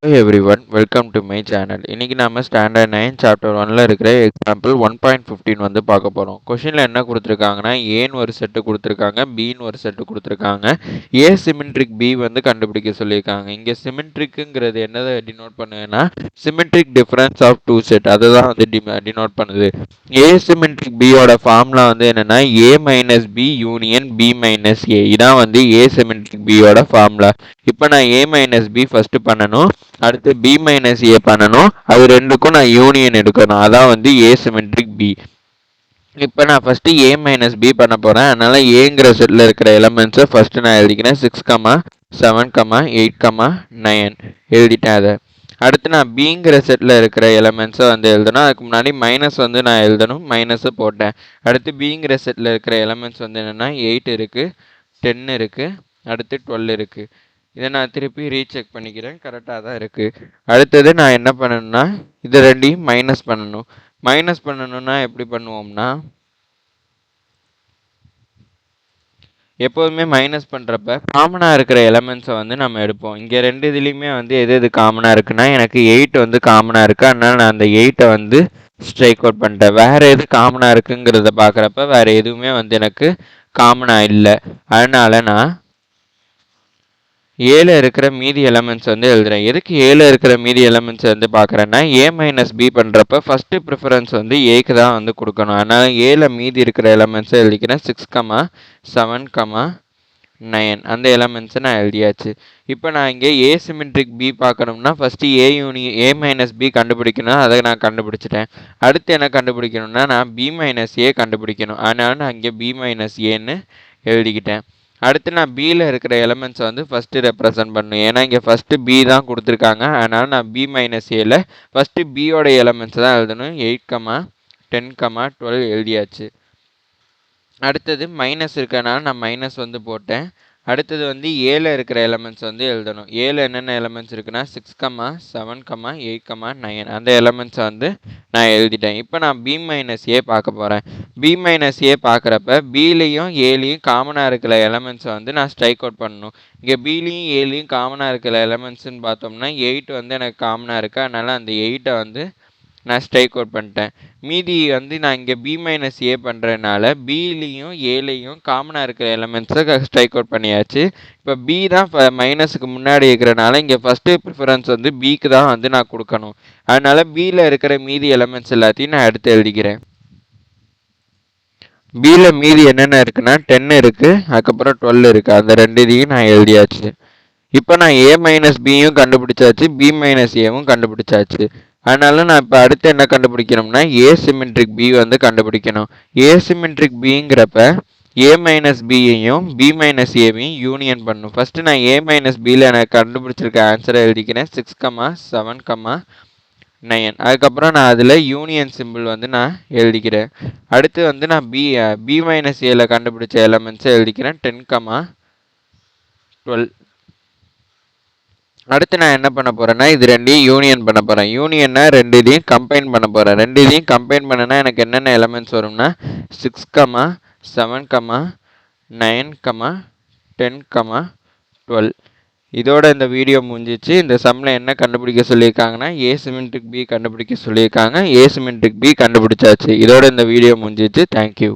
Hey everyone, welcome to my channel. இன்னைக்கு நாம standard 9 chapter 1ல இருக்கிற எக்ஸாம்பிள் 1.15 வந்து பார்க்க போறோம். क्वेश्चनல என்ன கொடுத்திருக்காங்கன்னா ஏன்னு ஒரு செட் கொடுத்திருக்காங்க, பின்னு ஒரு செட் கொடுத்திருக்காங்க. ஏ சிமெட்ரிக் பி வந்து கண்டுபிடிக்க சொல்லியிருக்காங்க. இங்க சிமெட்ரிக்ங்கிறது என்னதை டினோட் பண்ணுதுன்னா symmetric difference of two set அதுதான் வந்து டினோட் பண்ணுது. ஏ சிமெட்ரிக் பியோட ஃபார்முலா வந்து என்னன்னா A minus B union B minus A. இதான் வந்து ஏ சிமெட்ரிக் பியோட ஃபார்முலா. இப்போ நான் ஏ மைனஸ் பி ஃபர்ஸ்ட் பண்ணணும், அடுத்து பி மைனஸ் ஏ பண்ணணும், அது ரெண்டுக்கும் நான் யூனியன் எடுக்கணும். அதான் வந்து ஏ சிமெட்ரிக் பி. இப்போ நான் ஃபர்ஸ்ட் ஏ மைனஸ் பி பண்ண போறேன். அதனால ஏங்கிற செட்ல இருக்கிற எலமெண்ட்ஸை ஃபர்ஸ்ட் நான் எழுதிக்கிறேன். 6, 7, 8, 9 எழுதிட்டேன். அதை அடுத்து நான் பிங்கிற செட்டில் இருக்கிற எலமெண்ட்ஸை வந்து எழுதணும். அதுக்கு முன்னாடி மைனஸ் வந்து நான் எழுதணும், மைனஸை போட்டேன். அடுத்து பிங்கிற செட்டில் இருக்கிற எலமெண்ட்ஸ் வந்து என்னென்னா 8 இருக்குது, 10 இருக்குது, அடுத்து 12 இருக்குது. இதை நான் திருப்பி ரீசெக் பண்ணிக்கிறேன், கரெக்டாக தான் இருக்குது. அடுத்தது நான் என்ன பண்ணணும்னா இது ரெண்டையும் மைனஸ் பண்ணணும். மைனஸ் பண்ணணும்னா எப்படி பண்ணுவோம்னா எப்போதுமே மைனஸ் பண்ணுறப்ப காமனாக இருக்கிற எலமெண்ட்ஸை வந்து நம்ம எடுப்போம். இங்கே ரெண்டு இதுலேயுமே வந்து எது காமனாக இருக்குன்னா எனக்கு 8 வந்து காமனாக இருக்குது. அதனால் நான் அந்த 8 வந்து ஸ்ட்ரைக் அவுட் பண்ணிட்டேன். வேறு எது காமனாக இருக்குங்கிறத பார்க்குறப்ப வேறு எதுவுமே வந்து எனக்கு காமனாக இல்லை. அதனால் நான் ஏல இருக்கிற மீதி எலமெண்ட்ஸ் வந்து எழுதுறேன். எதுக்கு ஏல இருக்கிற மீதி எலமெண்ட்ஸ் வந்து பார்க்குறேன்னா ஏ மைனஸ் பி பண்ணுறப்ப ஃபஸ்ட்டு ப்ரிஃபரன்ஸ் வந்து ஏக்கு தான் வந்து கொடுக்கணும். அதனால் ஏல மீதி இருக்கிற எலமெண்ட்ஸை எழுதிக்கிறேன். 6, 7, 9 அந்த எலமெண்ட்ஸை நான் எழுதியாச்சு. இப்போ நான் இங்கே ஏ சிமெட்ரிக் பி பார்க்கணும்னா ஃபஸ்ட்டு ஏ மைனஸ் பி கண்டுபிடிக்கணும். அதை நான் கண்டுபிடிச்சிட்டேன். அடுத்து என்ன கண்டுபிடிக்கணும்னா நான் பி மைனஸ் ஏ கண்டுபிடிக்கணும். அதனால் நான் இங்கே பி மைனஸ் ஏன்னு எழுதிக்கிட்டேன். அடுத்து நான் பியில் இருக்கிற எலமெண்ட்ஸை வந்து ஃபஸ்ட்டு ரெப்ரசன்ட் பண்ணணும். ஏன்னா இங்கே ஃபஸ்ட்டு பி தான் கொடுத்துருக்காங்க. அதனால் நான் பி மைனஸ் ஏல ஃபஸ்ட்டு பியோட எலமெண்ட்ஸ் தான் எழுதணும். 8, 10, 12 எழுதியாச்சு. அடுத்தது மைனஸ் இருக்கனால நான் மைனஸ் வந்து போட்டேன். அடுத்தது வந்து ஏல இருக்கிற எலமெண்ட்ஸ் வந்து எழுதணும். ஏல என்னென்ன எலமெண்ட்ஸ் இருக்குன்னா 6, 7, 8, 9 அந்த எலமெண்ட்ஸை வந்து நான் எழுதிட்டேன். இப்போ நான் பி மைனஸ் ஏ பார்க்க போகிறேன். பி மைனஸ் ஏ பார்க்குறப்ப பிலையும் ஏலையும் காமனாக இருக்கிற எலமெண்ட்ஸை வந்து நான் ஸ்ட்ரைக் அவுட் பண்ணணும். இங்கே பிலையும் ஏலையும் காமனாக இருக்கிற எலமெண்ட்ஸ்ன்னு பார்த்தோம்னா 8 வந்து எனக்கு காமனாக இருக்குது. அதனால் அந்த 8 வந்து நான் ஸ்ட்ரைக் அவுட் பண்ணிட்டேன். மீதி வந்து நான் இங்கே பி மைனஸ் ஏ பண்ணுறதுனால பிலையும் ஏலையும் காமனாக இருக்கிற எலமெண்ட்ஸை ஸ்ட்ரைக் அவுட் பண்ணியாச்சு. இப்போ பி தான் மைனஸுக்கு முன்னாடி இருக்கிறனால இங்கே ஃபஸ்ட்டு ப்ரிஃபரன்ஸ் வந்து பிக்கு தான் வந்து நான் கொடுக்கணும். அதனால் பியில் இருக்கிற மீதி எலமெண்ட்ஸ் எல்லாத்தையும் நான் எடுத்து எழுதிக்கிறேன். பியில் மீதி என்னென்ன இருக்குன்னா 10 இருக்குது, அதுக்கப்புறம் 12 இருக்குது. அந்த ரெண்டு இதையும் நான் எழுதியாச்சு. இப்போ நான் ஏ மைனஸ் பியும் கண்டுபிடிச்சாச்சு, பி மைனஸ் ஏவும் கண்டுபிடிச்சாச்சு. அதனால நான் இப்போ அடுத்து என்ன கண்டுபிடிக்கணும்னா ஏ சிமெட்ரிக் பி வந்து கண்டுபிடிக்கணும். ஏ சிமெட்ரிக் பிங்கிறப்ப ஏ மைனஸ் பியையும் பி மைனஸ் ஏவையும் யூனியன் பண்ணணும். ஃபஸ்ட்டு நான் ஏ மைனஸ் பியில் எனக்கு கண்டுபிடிச்சிருக்க ஆன்சரை எழுதிக்கிறேன். 6, 7, 9 அதுக்கப்புறம் நான் அதில் யூனியன் சிம்பிள் வந்து நான் எழுதிக்கிறேன். அடுத்து வந்து நான் பி மைனஸ் ஏல கண்டுபிடிச்ச எலமெண்ட்ஸை எழுதிக்கிறேன். 10, 12 அடுத்து நான் என்ன பண்ண போகிறேன்னா இது ரெண்டையும் யூனியன் பண்ண போகிறேன். யூனியன்னா ரெண்டு இதையும் கம்பைன் பண்ண போகிறேன். ரெண்டு இதையும் கம்பைன் பண்ணனா எனக்கு என்னென்ன எலமெண்ட்ஸ் வரும்னா 6, 7, 9, 10, 12 இதோட இந்த வீடியோ முடிஞ்சிச்சு. இந்த சம்மில் என்ன கண்டுபிடிக்க சொல்லியிருக்காங்கன்னா ஏ சிமெட்ரிக் பி கண்டுபிடிக்க சொல்லியிருக்காங்க. ஏ சிமெட்ரிக் பி கண்டுபிடிச்சாச்சு. இதோட இந்த வீடியோ முடிஞ்சிச்சு. தேங்க்யூ.